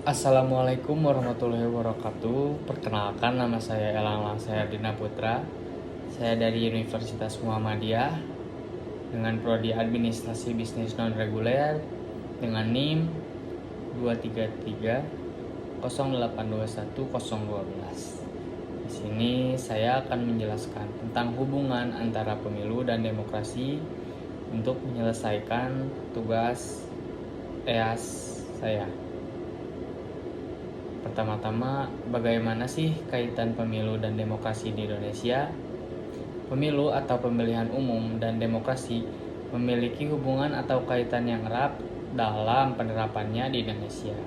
Assalamualaikum warahmatullahi wabarakatuh. Perkenalkan, nama saya Elang Langsayardina Putra. Saya dari Universitas Muhammadiyah dengan prodi Administrasi Bisnis Non-Reguler dengan NIM 233 0821 012. Di sini saya akan menjelaskan tentang hubungan antara pemilu dan demokrasi untuk menyelesaikan tugas EAS saya. Pertama-tama, bagaimana sih kaitan pemilu dan demokrasi di Indonesia? Pemilu atau pemilihan umum dan demokrasi memiliki hubungan atau kaitan yang erat dalam penerapannya di Indonesia.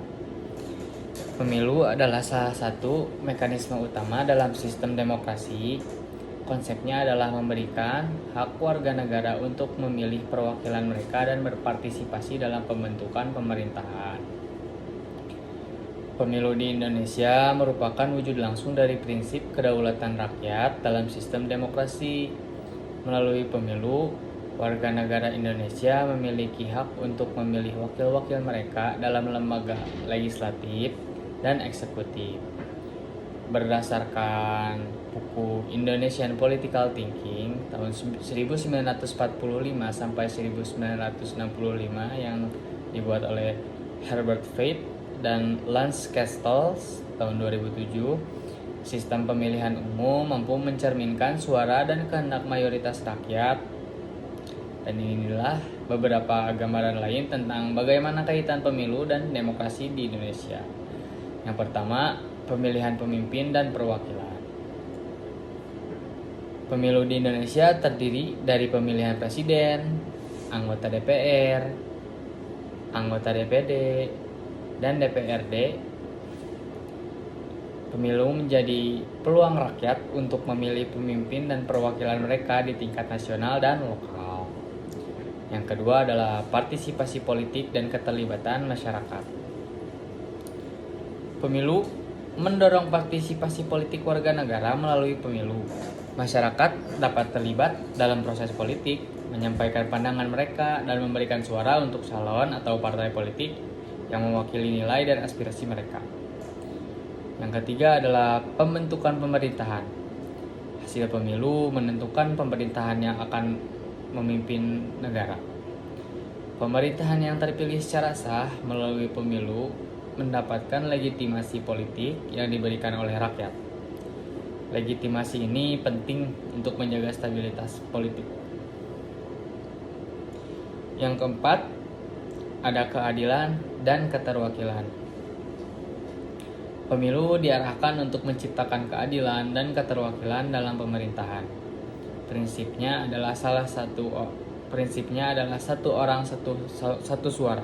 Pemilu adalah salah satu mekanisme utama dalam sistem demokrasi. Konsepnya adalah memberikan hak warga negara untuk memilih perwakilan mereka dan berpartisipasi dalam pembentukan pemerintahan. Pemilu di Indonesia merupakan wujud langsung dari prinsip kedaulatan rakyat dalam sistem demokrasi. Melalui pemilu, warga negara Indonesia memiliki hak untuk memilih wakil-wakil mereka dalam lembaga legislatif dan eksekutif. Berdasarkan buku Indonesian Political Thinking tahun 1945 sampai 1965 yang dibuat oleh Herbert Reed dan Lance Castells tahun 2007, sistem pemilihan umum mampu mencerminkan suara dan kehendak mayoritas rakyat. Dan inilah beberapa gambaran lain tentang bagaimana kaitan pemilu dan demokrasi di Indonesia. Yang pertama, pemilihan pemimpin dan perwakilan. Pemilu di Indonesia terdiri dari pemilihan presiden, anggota DPR, anggota DPD, dan DPRD. Pemilu menjadi peluang rakyat untuk memilih pemimpin dan perwakilan mereka di tingkat nasional dan lokal. Yang kedua adalah partisipasi politik dan keterlibatan masyarakat. Pemilu mendorong partisipasi politik warga negara melalui pemilu. Masyarakat dapat terlibat dalam proses politik, menyampaikan pandangan mereka, dan memberikan suara untuk calon atau partai politik yang mewakili nilai dan aspirasi mereka. Yang ketiga adalah pembentukan pemerintahan. Hasil pemilu menentukan pemerintahan yang akan memimpin negara. Pemerintahan yang terpilih secara sah melalui pemilu mendapatkan legitimasi politik yang diberikan oleh rakyat. Legitimasi ini penting untuk menjaga stabilitas politik. Yang keempat, ada keadilan dan keterwakilan. Pemilu diarahkan untuk menciptakan keadilan dan keterwakilan dalam pemerintahan. Prinsipnya adalah satu orang satu suara.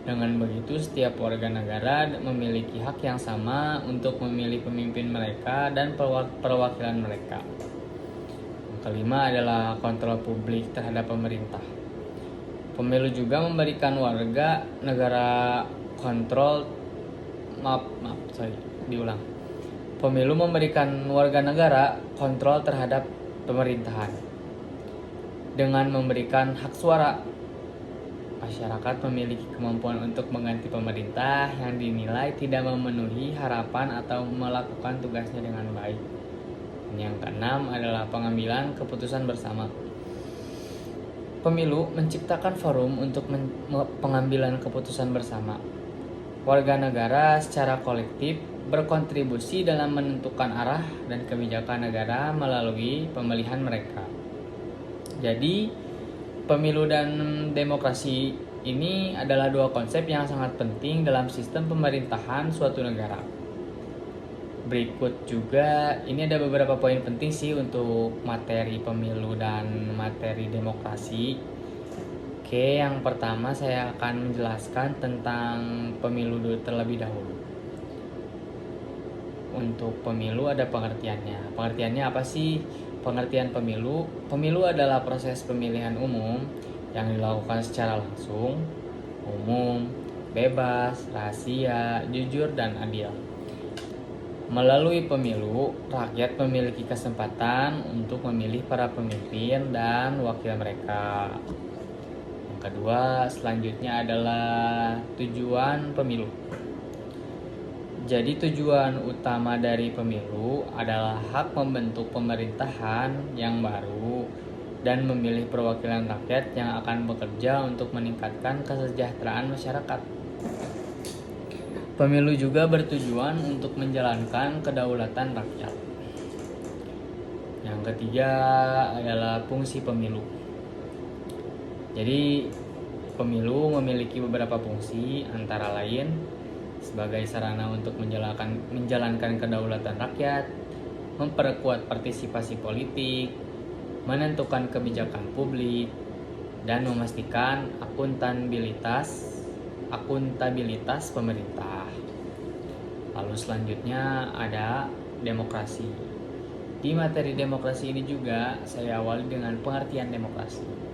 Dengan begitu, setiap warga negara memiliki hak yang sama untuk memilih pemimpin mereka dan perwakilan mereka. Yang kelima adalah kontrol publik terhadap pemerintah. Pemilu juga memberikan warga negara Pemilu memberikan warga negara kontrol terhadap pemerintahan. Dengan memberikan hak suara, masyarakat memiliki kemampuan untuk mengganti pemerintah yang dinilai tidak memenuhi harapan atau melakukan tugasnya dengan baik. Yang keenam adalah pengambilan keputusan bersama. Pemilu menciptakan forum untuk pengambilan keputusan bersama. Warga negara secara kolektif berkontribusi dalam menentukan arah dan kebijakan negara melalui pemilihan mereka. Jadi, pemilu dan demokrasi ini adalah dua konsep yang sangat penting dalam sistem pemerintahan suatu negara. Berikut juga, ini ada beberapa poin penting sih untuk materi pemilu dan materi demokrasi. Oke, yang pertama saya akan menjelaskan tentang pemilu terlebih dahulu. Untuk pemilu ada pengertiannya. Pengertiannya apa sih? Pengertian pemilu. Pemilu adalah proses pemilihan umum yang dilakukan secara langsung, umum, bebas, rahasia, jujur, dan adil. Melalui pemilu, rakyat memiliki kesempatan untuk memilih para pemimpin dan wakil mereka. Yang Yang kedua, selanjutnya adalah tujuan pemilu. Jadi tujuan utama dari pemilu adalah hak membentuk pemerintahan yang baru dan memilih perwakilan rakyat yang akan bekerja untuk meningkatkan kesejahteraan masyarakat. Pemilu juga bertujuan untuk menjalankan kedaulatan rakyat. Yang ketiga adalah fungsi pemilu. Jadi pemilu memiliki beberapa fungsi, antara lain sebagai sarana untuk menjalankan kedaulatan rakyat, memperkuat partisipasi politik, menentukan kebijakan publik, dan memastikan akuntabilitas pemerintah. Lalu selanjutnya ada demokrasi. Di materi demokrasi ini juga saya awali dengan pengertian demokrasi.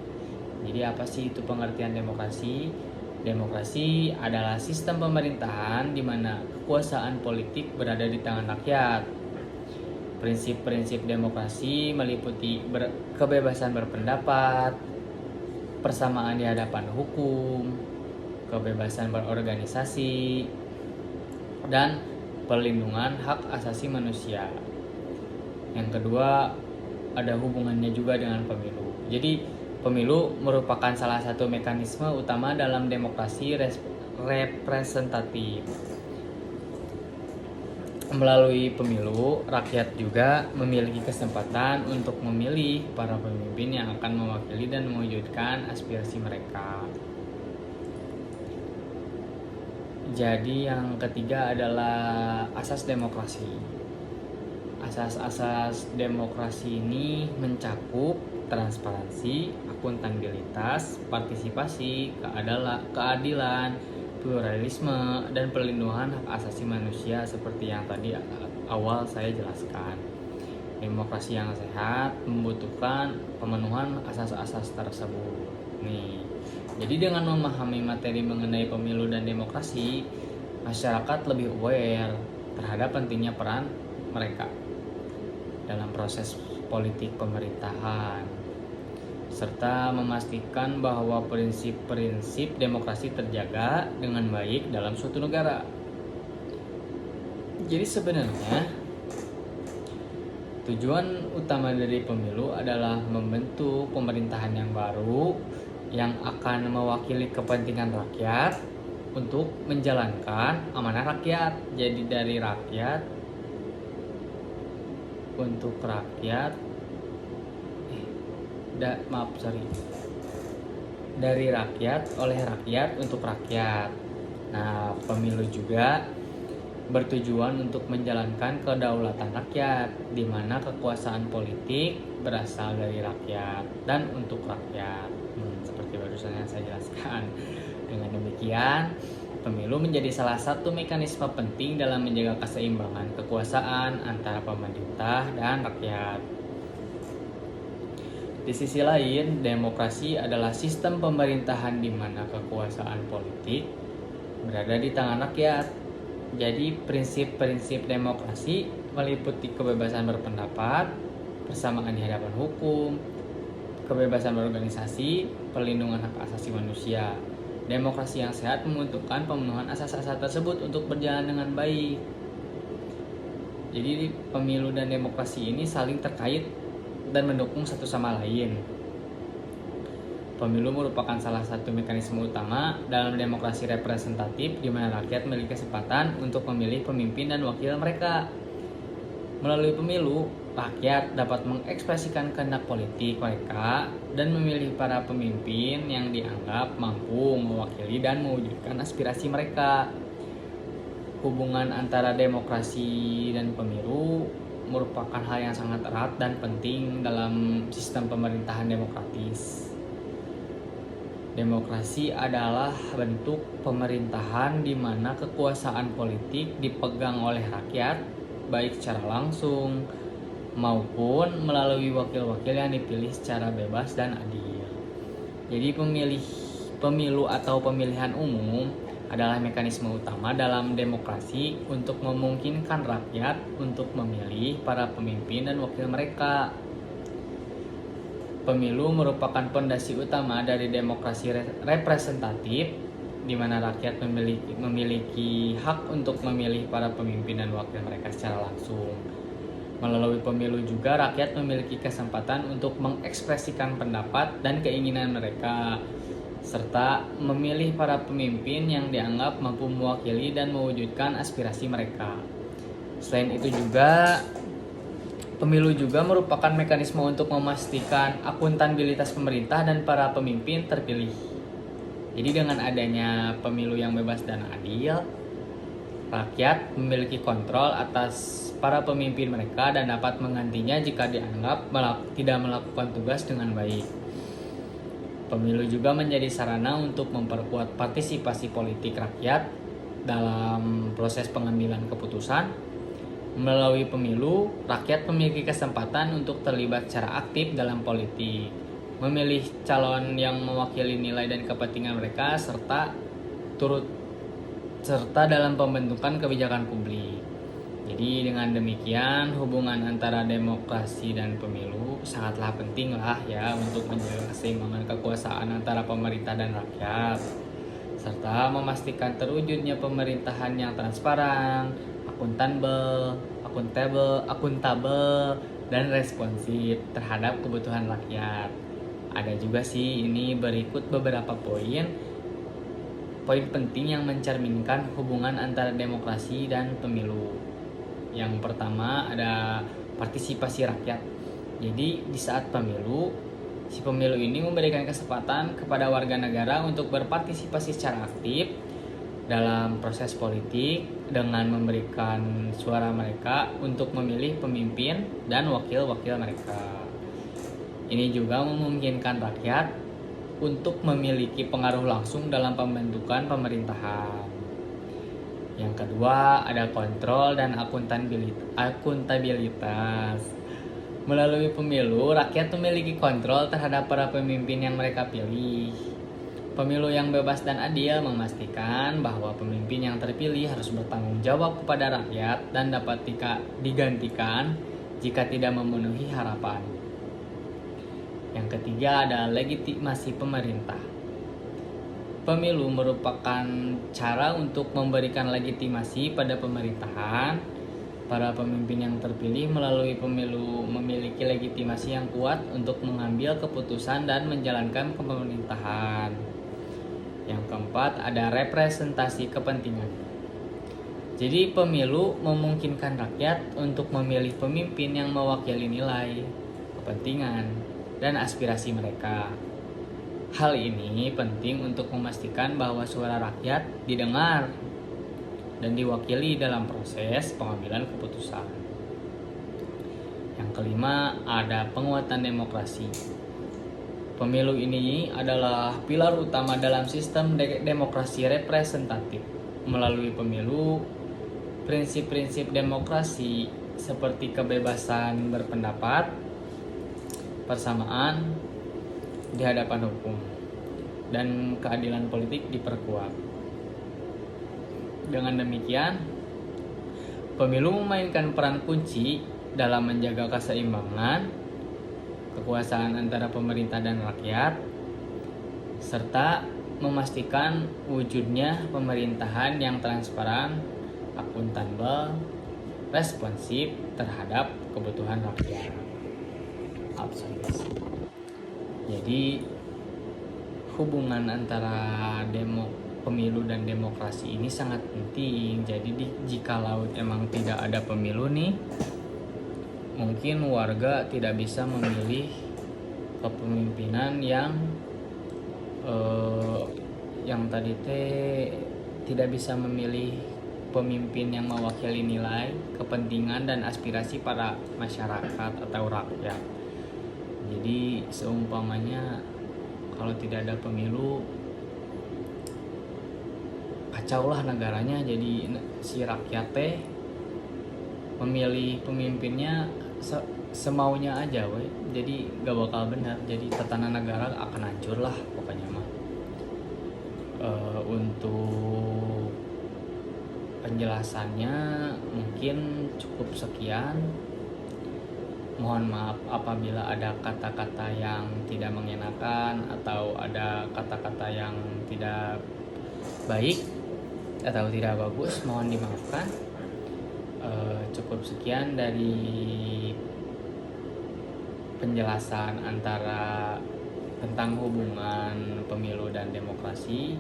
Jadi apa sih itu pengertian demokrasi? Demokrasi adalah sistem pemerintahan di mana kekuasaan politik berada di tangan rakyat. Prinsip-prinsip demokrasi meliputi kebebasan berpendapat, persamaan di hadapan hukum, kebebasan berorganisasi, dan perlindungan hak asasi manusia. Yang kedua, ada hubungannya juga dengan pemilu. Jadi pemilu merupakan salah satu mekanisme utama dalam demokrasi representatif. Melalui pemilu, rakyat juga memiliki kesempatan untuk memilih para pemimpin yang akan mewakili dan mewujudkan aspirasi mereka. Jadi yang ketiga adalah asas demokrasi. Asas-asas demokrasi ini mencakup transparansi, akuntabilitas, partisipasi, keadilan, pluralisme, dan perlindungan hak asasi manusia seperti yang tadi awal saya jelaskan. Demokrasi yang sehat membutuhkan pemenuhan asas-asas tersebut. Jadi dengan memahami materi mengenai pemilu dan demokrasi, masyarakat lebih aware terhadap pentingnya peran mereka dalam proses politik pemerintahan, serta memastikan bahwa prinsip-prinsip demokrasi terjaga dengan baik dalam suatu negara. Jadi sebenarnya tujuan utama dari pemilu adalah membentuk pemerintahan yang baru yang akan mewakili kepentingan rakyat untuk menjalankan amanah rakyat. Jadi dari rakyat untuk rakyat, dari rakyat oleh rakyat untuk rakyat. Nah, pemilu juga bertujuan untuk menjalankan kedaulatan rakyat, di mana kekuasaan politik berasal dari rakyat dan untuk rakyat. Seperti barusan yang saya jelaskan. Dengan demikian, pemilu menjadi salah satu mekanisme penting dalam menjaga keseimbangan kekuasaan antara pemerintah dan rakyat. Di sisi lain, demokrasi adalah sistem pemerintahan di mana kekuasaan politik berada di tangan rakyat. Jadi, prinsip-prinsip demokrasi meliputi kebebasan berpendapat, persamaan di hadapan hukum, kebebasan berorganisasi, perlindungan hak asasi manusia. Demokrasi yang sehat membutuhkan pemenuhan asas-asas tersebut untuk berjalan dengan baik. Jadi pemilu dan demokrasi ini saling terkait dan mendukung satu sama lain. Pemilu merupakan salah satu mekanisme utama dalam demokrasi representatif di mana rakyat memiliki kesempatan untuk memilih pemimpin dan wakil mereka. Melalui pemilu, rakyat dapat mengekspresikan kehendak politik mereka dan memilih para pemimpin yang dianggap mampu mewakili dan mewujudkan aspirasi mereka. Hubungan antara demokrasi dan pemilu merupakan hal yang sangat erat dan penting dalam sistem pemerintahan demokratis. Demokrasi adalah bentuk pemerintahan di mana kekuasaan politik dipegang oleh rakyat, baik secara langsung maupun melalui wakil-wakil yang dipilih secara bebas dan adil. Jadi pemilu atau pemilihan umum adalah mekanisme utama dalam demokrasi untuk memungkinkan rakyat untuk memilih para pemimpin dan wakil mereka. Pemilu merupakan pondasi utama dari demokrasi representatif, di mana rakyat memiliki hak untuk memilih para pemimpin dan wakil mereka secara langsung. Melalui pemilu juga rakyat memiliki kesempatan untuk mengekspresikan pendapat dan keinginan mereka, serta memilih para pemimpin yang dianggap mampu mewakili dan mewujudkan aspirasi mereka. Selain itu juga, pemilu juga merupakan mekanisme untuk memastikan akuntabilitas pemerintah dan para pemimpin terpilih. Jadi dengan adanya pemilu yang bebas dan adil, rakyat memiliki kontrol atas para pemimpin mereka dan dapat menggantinya jika dianggap tidak melakukan tugas dengan baik. Pemilu juga menjadi sarana untuk memperkuat partisipasi politik rakyat dalam proses pengambilan keputusan. Melalui pemilu, rakyat memiliki kesempatan untuk terlibat secara aktif dalam politik, memilih calon yang mewakili nilai dan kepentingan mereka, serta dalam pembentukan kebijakan publik. Jadi dengan demikian, hubungan antara demokrasi dan pemilu sangatlah penting lah ya untuk menjaga keseimbangan kekuasaan antara pemerintah dan rakyat, serta memastikan terwujudnya pemerintahan yang transparan, akuntabel, dan responsif terhadap kebutuhan rakyat. Ada juga sih ini berikut beberapa poin penting yang mencerminkan hubungan antara demokrasi dan pemilu. Yang pertama ada partisipasi rakyat. Jadi di saat pemilu, si pemilu ini memberikan kesempatan kepada warga negara untuk berpartisipasi secara aktif dalam proses politik dengan memberikan suara mereka untuk memilih pemimpin dan wakil-wakil mereka. Ini juga memungkinkan rakyat untuk memiliki pengaruh langsung dalam pembentukan pemerintahan. Yang kedua ada kontrol dan akuntabilitas. Melalui pemilu, rakyat memiliki kontrol terhadap para pemimpin yang mereka pilih. Pemilu yang bebas dan adil memastikan bahwa pemimpin yang terpilih harus bertanggung jawab kepada rakyat dan dapat digantikan jika tidak memenuhi harapan. Yang ketiga ada legitimasi pemerintah. Pemilu merupakan cara untuk memberikan legitimasi pada pemerintahan. Para pemimpin yang terpilih melalui pemilu memiliki legitimasi yang kuat untuk mengambil keputusan dan menjalankan pemerintahan. Yang keempat ada representasi kepentingan. Jadi pemilu memungkinkan rakyat untuk memilih pemimpin yang mewakili nilai, kepentingan, dan aspirasi mereka. Hal ini penting untuk memastikan bahwa suara rakyat didengar dan diwakili dalam proses pengambilan keputusan. Yang kelima ada penguatan demokrasi. Pemilu ini adalah pilar utama dalam sistem demokrasi representatif. Melalui pemilu, prinsip-prinsip demokrasi seperti kebebasan berpendapat, persamaan di hadapan hukum, dan keadilan politik diperkuat. Dengan demikian, pemilu memainkan peran kunci dalam menjaga keseimbangan kekuasaan antara pemerintah dan rakyat, serta memastikan wujudnya pemerintahan yang transparan, akuntabel, responsif terhadap kebutuhan rakyat. Jadi hubungan antara pemilu dan demokrasi ini sangat penting. Jadi jikalau emang tidak ada pemilu nih, mungkin warga tidak bisa memilih kepemimpinan yang tadi tidak bisa memilih pemimpin yang mewakili nilai, kepentingan, dan aspirasi para masyarakat atau rakyat. Jadi seumpamanya kalau tidak ada pemilu, kacaulah negaranya. Jadi si rakyat memilih pemimpinnya semaunya aja we. Jadi gak bakal benar. Jadi tatanan negara akan hancur lah pokoknya mah. Untuk penjelasannya mungkin cukup sekian. Mohon maaf apabila ada kata-kata yang tidak mengenakan atau ada kata-kata yang tidak baik atau tidak bagus, mohon dimaafkan. Cukup sekian dari penjelasan antara tentang hubungan pemilu dan demokrasi.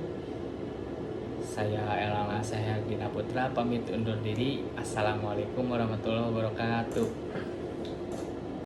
Saya Elana Sahyagina Putra pamit undur diri. Assalamualaikum warahmatullahi wabarakatuh.